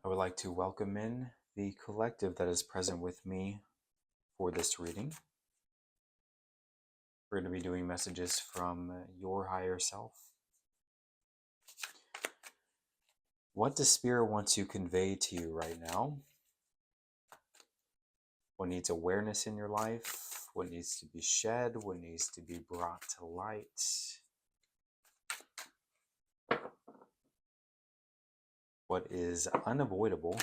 I would like to welcome in the collective that is present with me for this reading. We're going to be doing messages from your higher self. What does Spirit want to convey to you right now? What needs awareness in your life? What needs to be shed? What needs to be brought to light? What is unavoidable?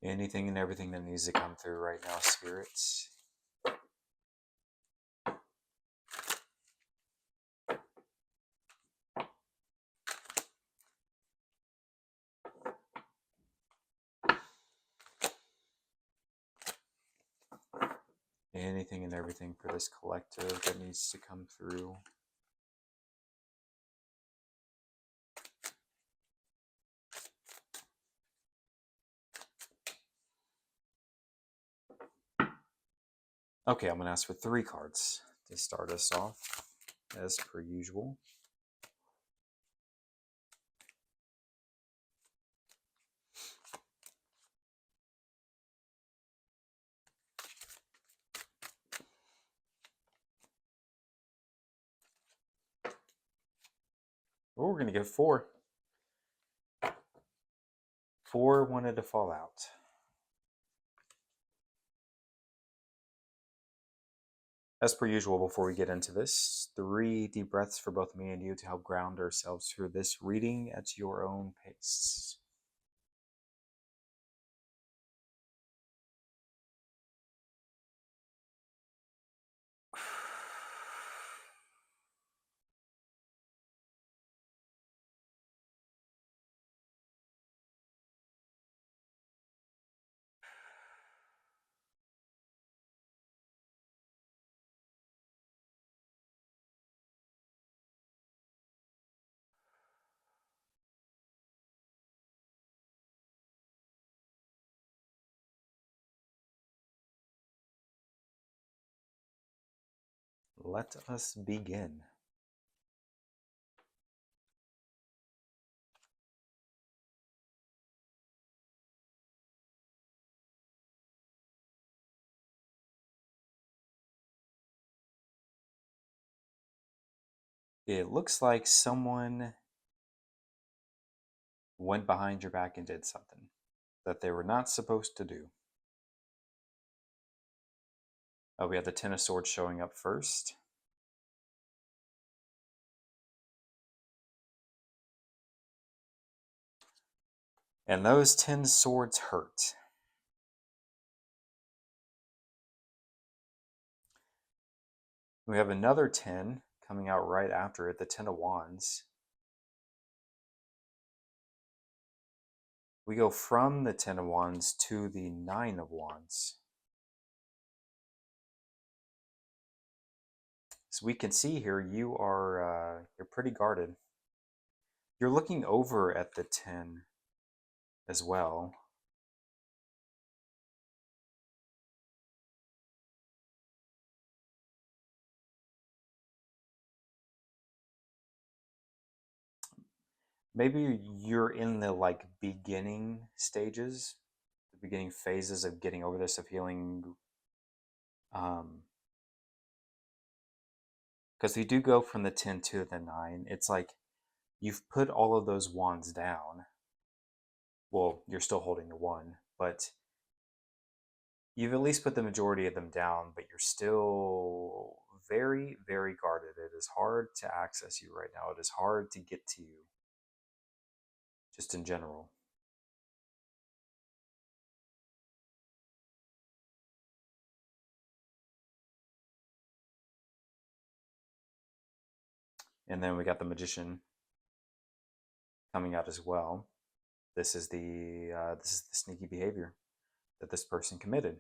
Anything and everything that needs to come through right now, spirits. Anything and everything for this collective that needs to come through. Okay, I'm going to ask for 3 cards to start us off, as per usual. Oh, we're going to get 4. 4 wanted to fall out. As per usual, before we get into this, 3 deep breaths for both me and you to help ground ourselves through this reading at your own pace. Let us begin. It looks like someone went behind your back and did something that they were not supposed to do. We have the 10 of Swords showing up first. And those 10 swords hurt. We have another 10 coming out right after it, the 10 of Wands. We go from the 10 of Wands to the 9 of Wands. So we can see here you are you're pretty guarded. You're looking over at the 10 as well. Maybe you're in the beginning stages, the beginning phases of getting over this, of healing. Because you do go from the 10 to the 9. It's like you've put all of those wands down. Well, you're still holding the 1, but you've at least put the majority of them down, but you're still very, very guarded. It is hard to access you right now. It is hard to get to you, just in general. And then we got the Magician coming out as well. This is the sneaky behavior that this person committed.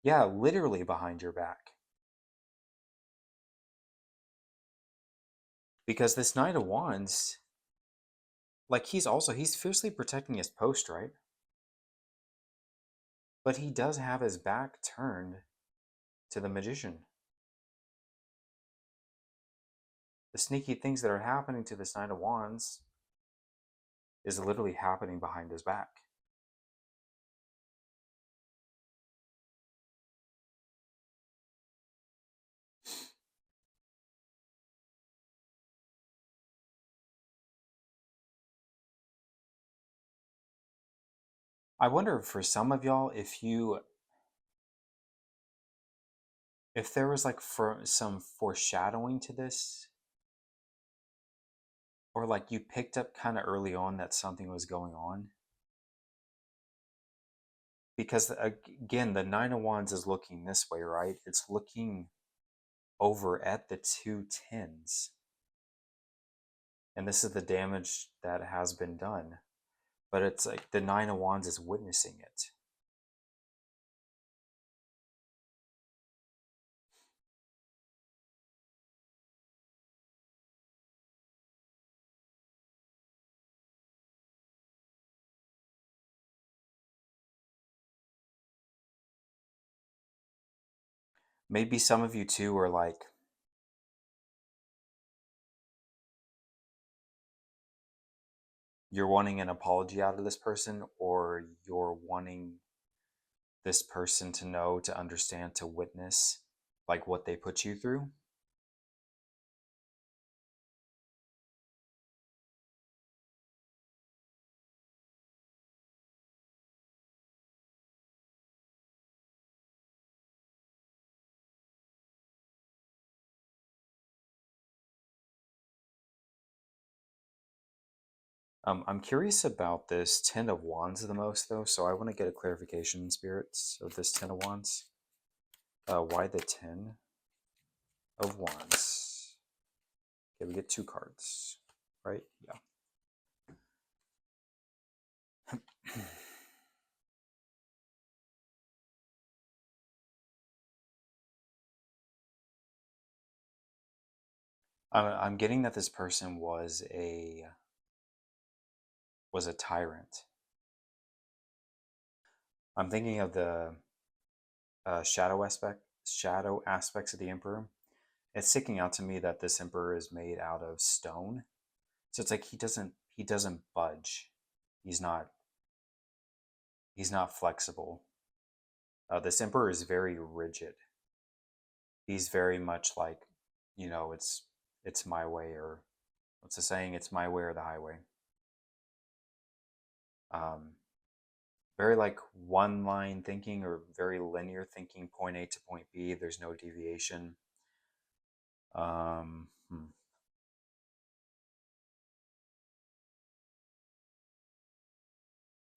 Yeah, literally behind your back. Because this Knight of Wands, like he's fiercely protecting his post, right? But he does have his back turned to the Magician. The sneaky things that are happening to this Knight of Wands is literally happening behind his back. I wonder for some of y'all if there was like for some foreshadowing to this, or like you picked up kind of early on that something was going on. Because again, the Nine of Wands is looking this way, right? It's looking over at the two tens. And this is the damage that has been done. But it's like the Nine of Wands is witnessing it. Maybe some of you too are like, you're wanting an apology out of this person, or you're wanting this person to know, to understand, to witness like what they put you through. I'm curious about this Ten of Wands the most, though, so I want to get a clarification, spirits, of this Ten of Wands. Why the Ten of Wands? Okay, we get two cards, right? Yeah. I'm getting that this person was a tyrant. I'm thinking of the shadow aspects of the Emperor. It's sticking out to me that this Emperor is made out of stone, so it's like he doesn't budge. He's not flexible. This Emperor is very rigid. He's very much like, it's my way, or what's the saying? It's my way or the highway. Very like one line thinking, or very linear thinking, point A to point B. There's no deviation. Um, hmm.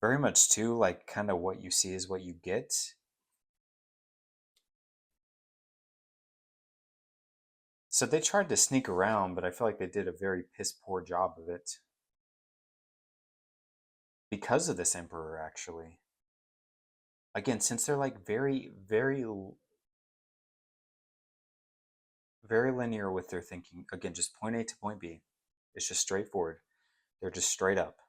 Very much too, like kind of what you see is what you get. So they tried to sneak around, but I feel like they did a very piss poor job of it. Because of this Emperor, actually. Again, since they're like very, very, very linear with their thinking. Again, just point A to point B. It's just straightforward. They're just straight up.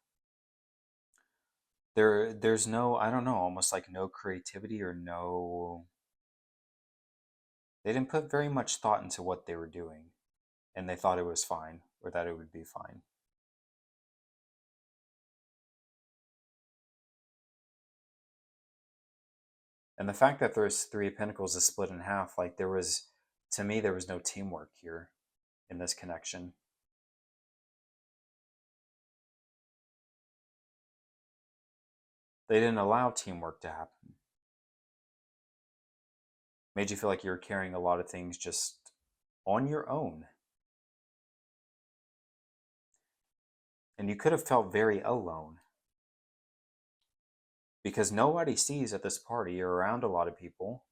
There's no, I don't know, almost like no creativity, or no, they didn't put very much thought into what they were doing, and they thought it was fine, or that it would be fine. And the fact that there's Three of Pentacles is split in half, like to me, there was no teamwork here in this connection. They didn't allow teamwork to happen. Made you feel like you were carrying a lot of things just on your own. And you could have felt very alone. Because nobody sees at this party, you're around a lot of people,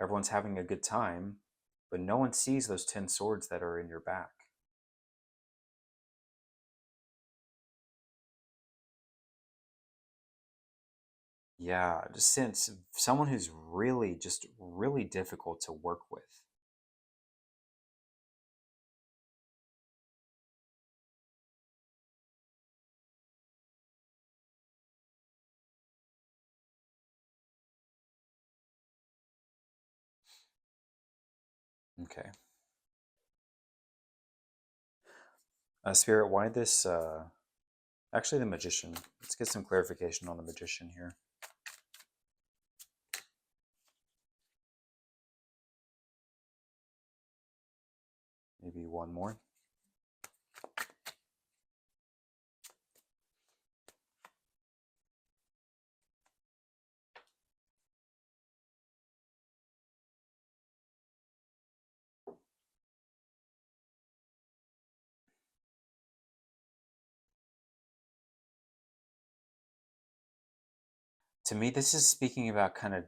everyone's having a good time, but no one sees those 10 swords that are in your back. Yeah, just sense someone who's really, just really difficult to work with. Okay. Spirit, why this, actually the Magician. Let's get some clarification on the Magician here. Maybe one more. To me, this is speaking about kind of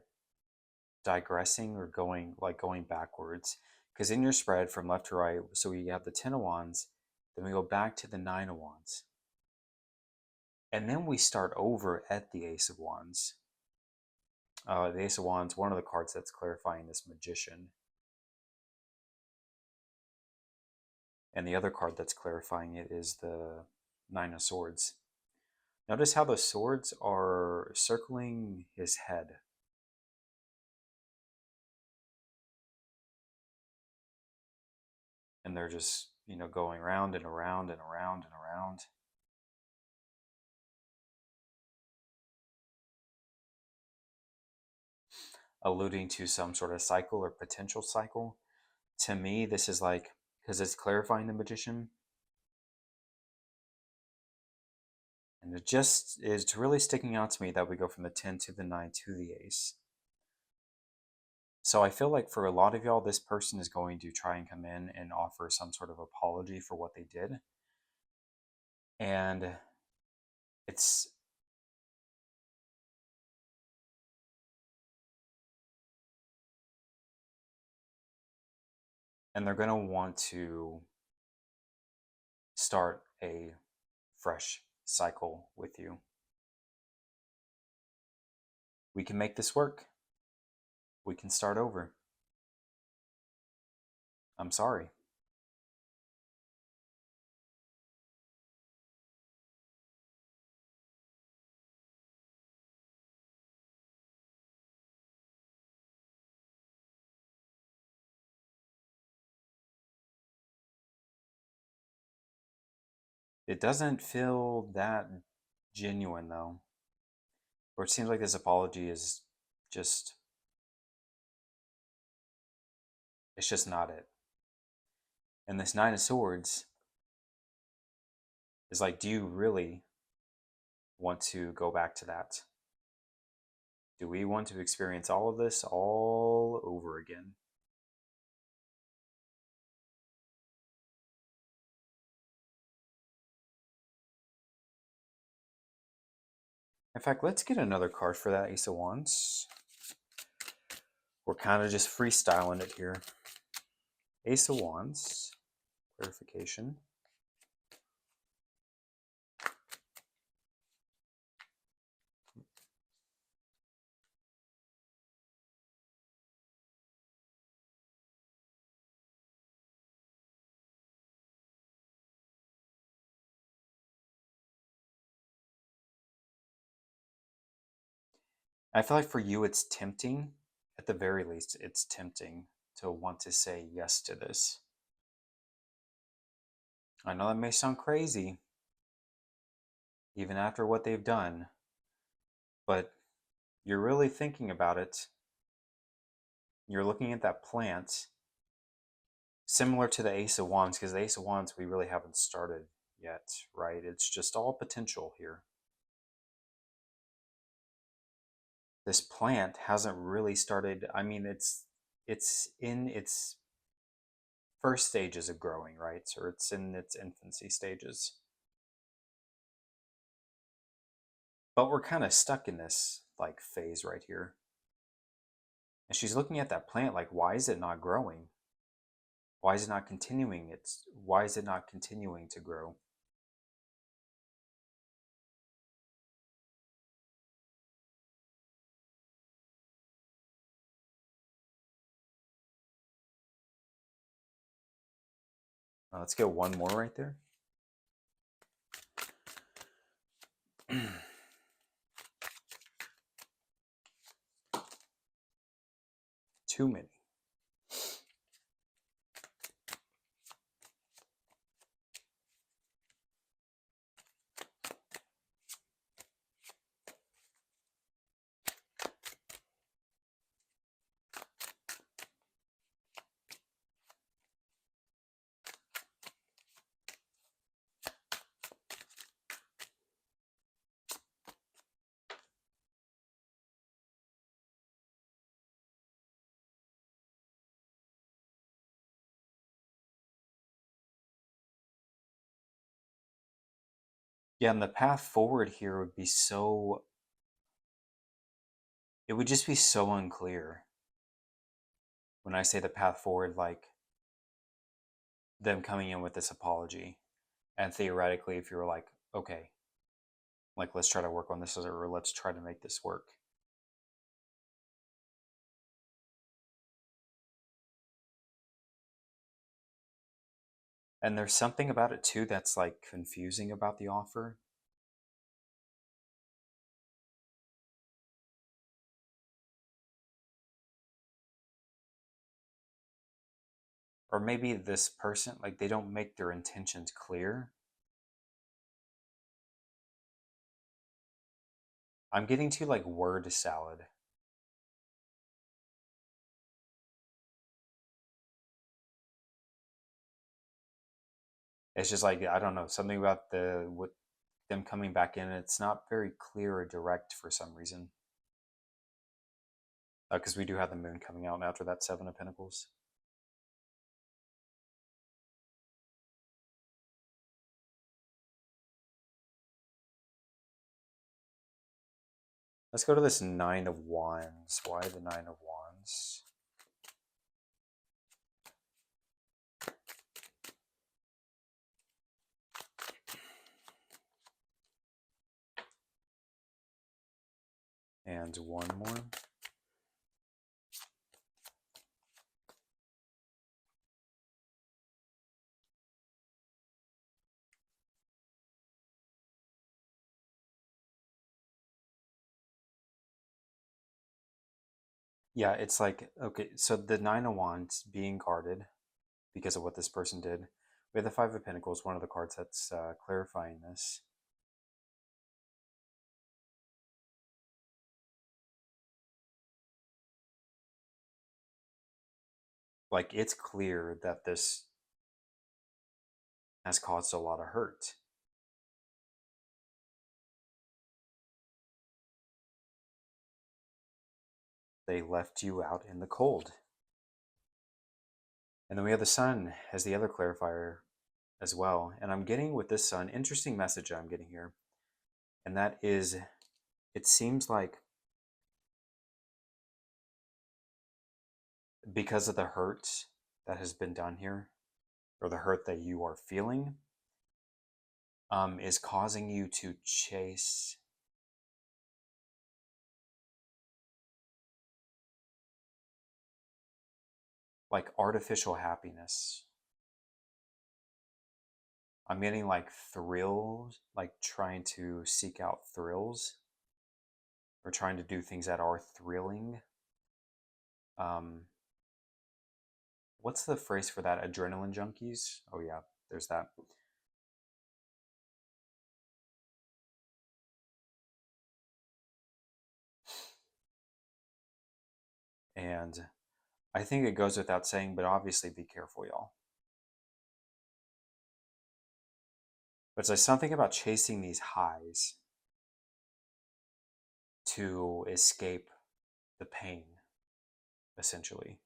digressing or going backwards. Because in your spread from left to right, so we have the 10 of Wands, then we go back to the 9 of Wands. And then we start over at the Ace of Wands. The Ace of Wands, one of the cards that's clarifying this Magician. And the other card that's clarifying it is the 9 of Swords. Notice how the swords are circling his head. And they're just, going round and around and around and around. Alluding to some sort of cycle or potential cycle. To me, this is like, because it's clarifying the Magician. And it just is really sticking out to me that we go from the 10 to the 9 to the Ace. So I feel like for a lot of y'all, this person is going to try and come in and offer some sort of apology for what they did. And it's... and they're going to want to start a fresh cycle with you. We can make this work. We can start over. I'm sorry. It doesn't feel that genuine, though. Or it seems like this apology is just... it's just not it. And this 9 of Swords is like, do you really want to go back to that? Do we want to experience all of this all over again? In fact, let's get another card for that Ace of Wands. We're kind of just freestyling it here. Ace of Wands, clarification. I feel like for you, it's tempting. At the very least, it's tempting to want to say yes to this. I know that may sound crazy, even after what they've done, but you're really thinking about it. You're looking at that plant, similar to the Ace of Wands, because the Ace of Wands we really haven't started yet, right? It's just all potential here. This plant hasn't really started. I mean, it's in its first stages of growing, right? Or it's in its infancy stages. But we're kind of stuck in this like phase right here. And she's looking at that plant like, why is it not growing? Why is it not continuing? Why is it not continuing to grow? Let's get one more right there. Too many. Yeah, and the path forward here would be so, it would just be so unclear. When I say the path forward, like them coming in with this apology, and theoretically, if you were like, okay, like let's try to work on this, or let's try to make this work. And there's something about it too that's like confusing about the offer. Or maybe this person, like they don't make their intentions clear. I'm getting to like word salad. It's just like, I don't know, something about the with them coming back in, it's not very clear or direct for some reason. Because we do have the moon coming out after that Seven of Pentacles. Let's go to this Nine of Wands. Why the Nine of Wands? And one more. Yeah, it's like, okay, so the Nine of Wands being guarded because of what this person did. We have the Five of Pentacles, one of the cards that's clarifying this. Like, it's clear that this has caused a lot of hurt. They left you out in the cold. And then we have the Sun as the other clarifier as well. And I'm getting with this Sun, interesting message I'm getting here. And that is, it seems like because of the hurt that has been done here, or the hurt that you are feeling, is causing you to chase like artificial happiness. I'm getting like thrills, like trying to seek out thrills or trying to do things that are thrilling. Um, what's the phrase for that? Adrenaline junkies? Oh, yeah, there's that. And I think it goes without saying, but obviously be careful, y'all. But there's something about chasing these highs to escape the pain, essentially.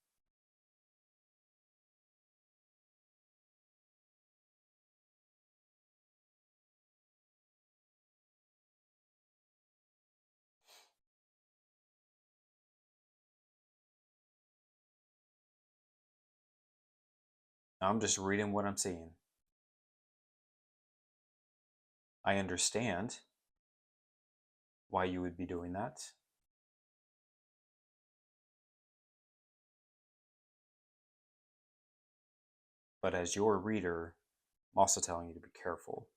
I'm just reading what I'm seeing. I understand why you would be doing that. But as your reader, I'm also telling you to be careful.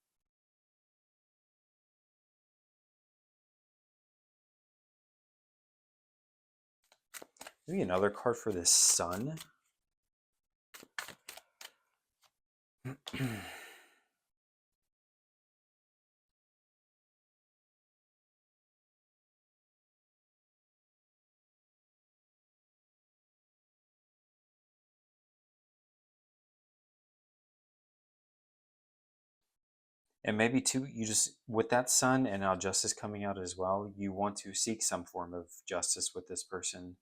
Maybe another card for this Sun. And maybe too, you just, with that Sun and now justice coming out as well, you want to seek some form of justice with this person,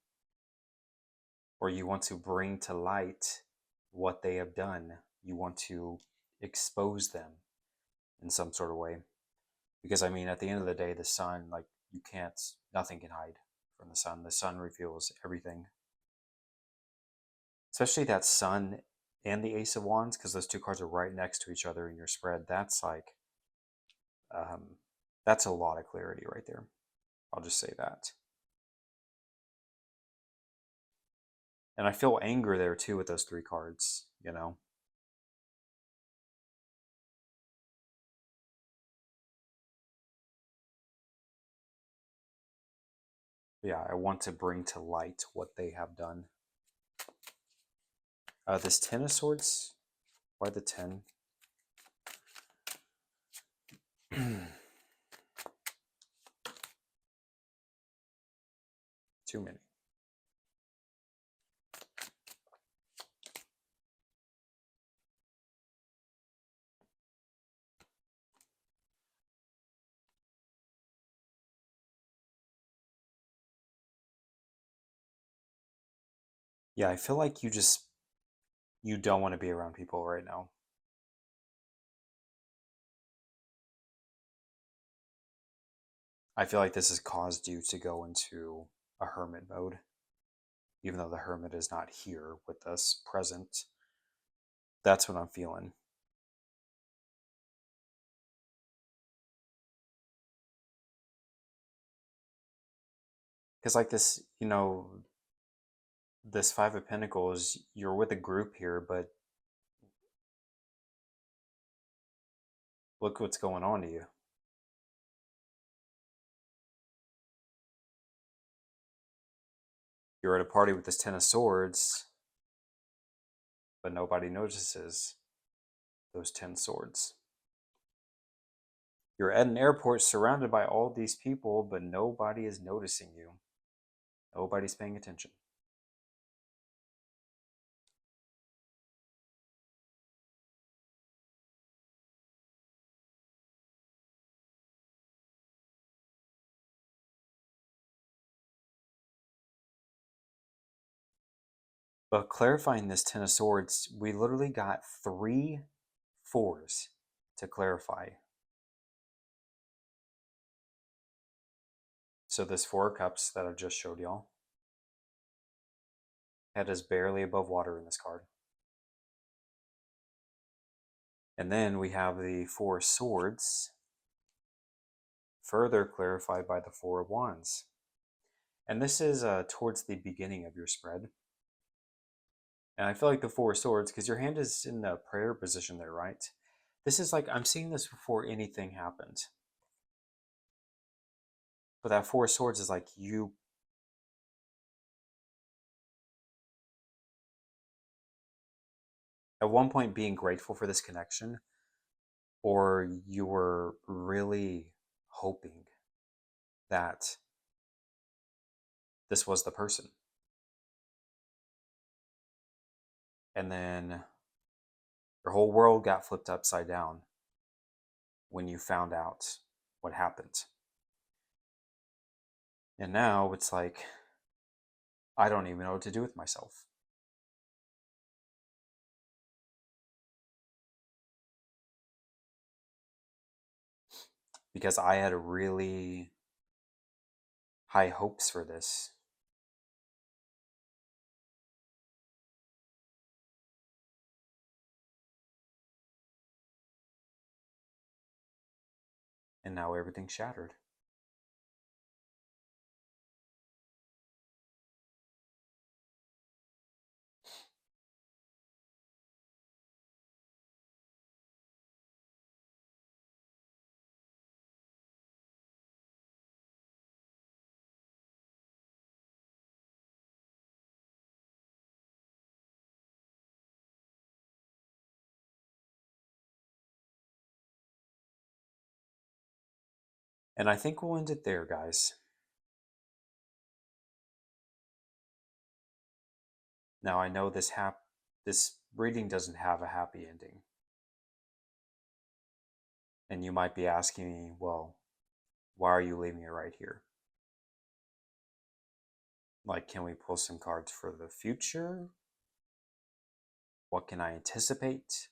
or you want to bring to light what they have done. You want to expose them in some sort of way. Because I mean, at the end of the day, the sun, like, nothing can hide from the sun. The sun reveals everything, especially that sun and the Ace of Wands, because those two cards are right next to each other in your spread. Um, that's a lot of clarity right there. I'll just say that. And I feel anger there too with those three cards, you know? Yeah, I want to bring to light what they have done. This 10 of Swords, why the 10? Too many. Yeah, I feel like you don't want to be around people right now. I feel like this has caused you to go into a hermit mode, even though the hermit is not here with us present. That's what I'm feeling. Because, like, this, this Five of Pentacles, you're with a group here, but look what's going on to you. You're at a party with this 10 of Swords, but nobody notices those 10 swords. You're at an airport surrounded by all these people, but nobody is noticing you. Nobody's paying attention. But clarifying this 10 of Swords, we literally got 3 4s to clarify. So this 4 of Cups that I just showed y'all, head is barely above water in this card. And then we have the 4 of Swords, further clarified by the 4 of Wands. And this is towards the beginning of your spread. And I feel like the 4 of Swords, because your hand is in the prayer position there, right? This is like, I'm seeing this before anything happened. But that 4 of Swords is like you at one point being grateful for this connection, or you were really hoping that this was the person. And then your whole world got flipped upside down when you found out what happened. And now it's like, I don't even know what to do with myself. Because I had really high hopes for this. And now everything's shattered. And I think we'll end it there, guys. Now I know this reading doesn't have a happy ending. And you might be asking me, well, why are you leaving it right here? Like, can we pull some cards for the future? What can I anticipate?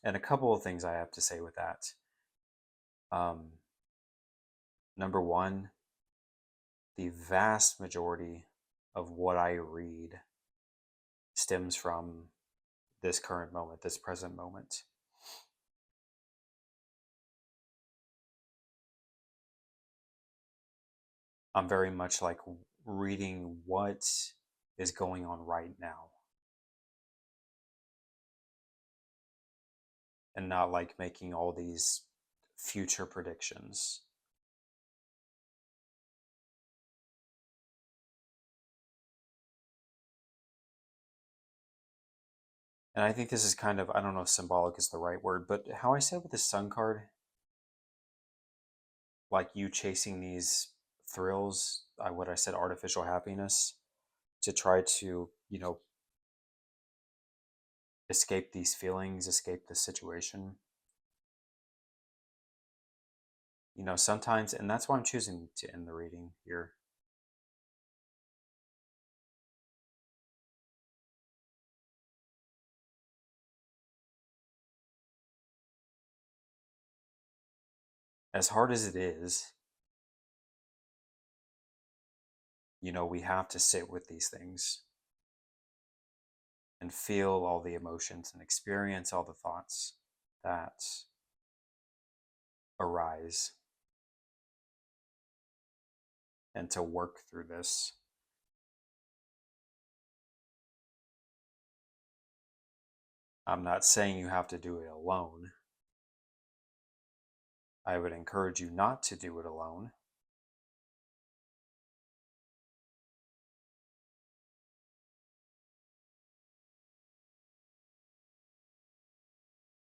And a couple of things I have to say with that. Number one, the vast majority of what I read stems from this current moment, this present moment. I'm very much like reading what is going on right now and not like making all these future predictions. And I think this is kind of, I don't know if symbolic is the right word, but how I said with the sun card, like you chasing these thrills, what I said, artificial happiness, to try to, escape these feelings, escape the situation. Sometimes, and that's why I'm choosing to end the reading here. As hard as it is, we have to sit with these things and feel all the emotions and experience all the thoughts that arise, and to work through this. I'm not saying you have to do it alone. I would encourage you not to do it alone.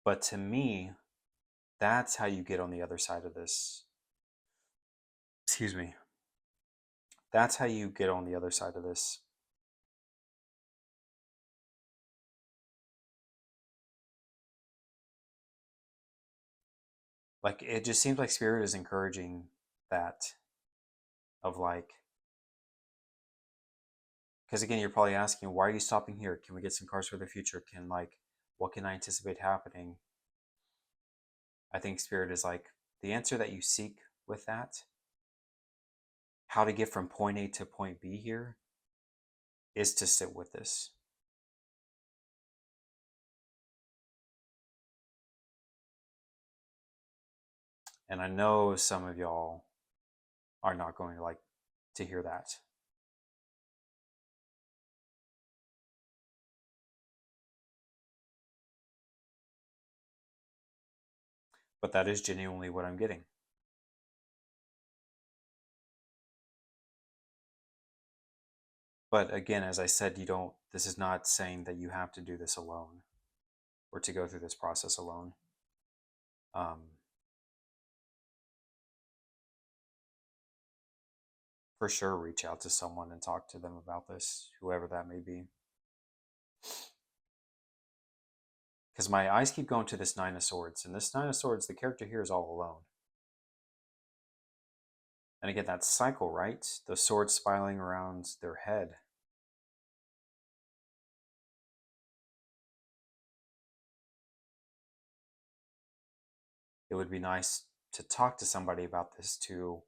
But to me, that's how you get on the other side of this. Excuse me. That's how you get on the other side of this. Like, it just seems like Spirit is encouraging that, of like, because again, you're probably asking, why are you stopping here? Can we get some cards for the future? What can I anticipate happening? I think Spirit is like, the answer that you seek with that, how to get from point A to point B here, is to sit with this. And I know some of y'all are not going to like to hear that. But that is genuinely what I'm getting. But again, as I said, this is not saying that you have to do this alone or to go through this process alone. For sure, reach out to someone and talk to them about this, whoever that may be. Because my eyes keep going to this Nine of Swords, and this Nine of Swords, the character here is all alone. And again, that cycle, right? The swords spiraling around their head. It would be nice to talk to somebody about this, to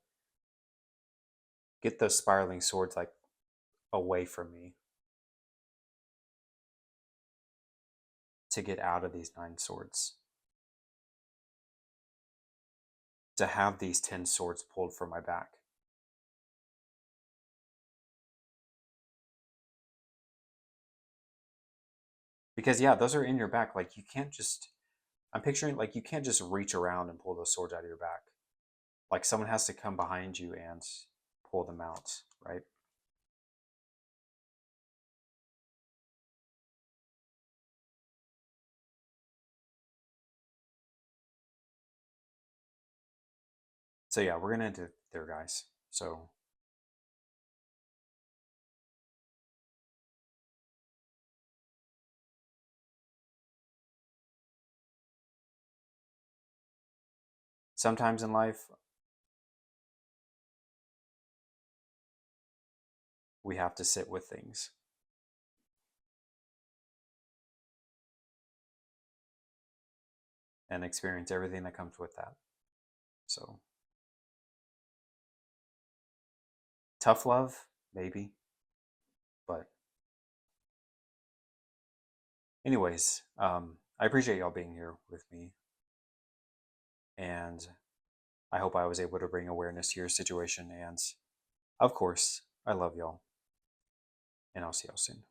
get those spiraling swords like away from me, to get out of these nine swords, to have these 10 swords pulled from my back. Because yeah, those are in your back. Like, you can't just, I'm picturing like you can't just reach around and pull those swords out of your back. Like, someone has to come behind you and pull them out, right? So yeah, we're gonna end it there, guys. So sometimes in life, we have to sit with things. and experience everything that comes with that. So, tough love, maybe. But, anyways, I appreciate y'all being here with me. And I hope I was able to bring awareness to your situation. And of course, I love y'all. And I'll see y'all soon.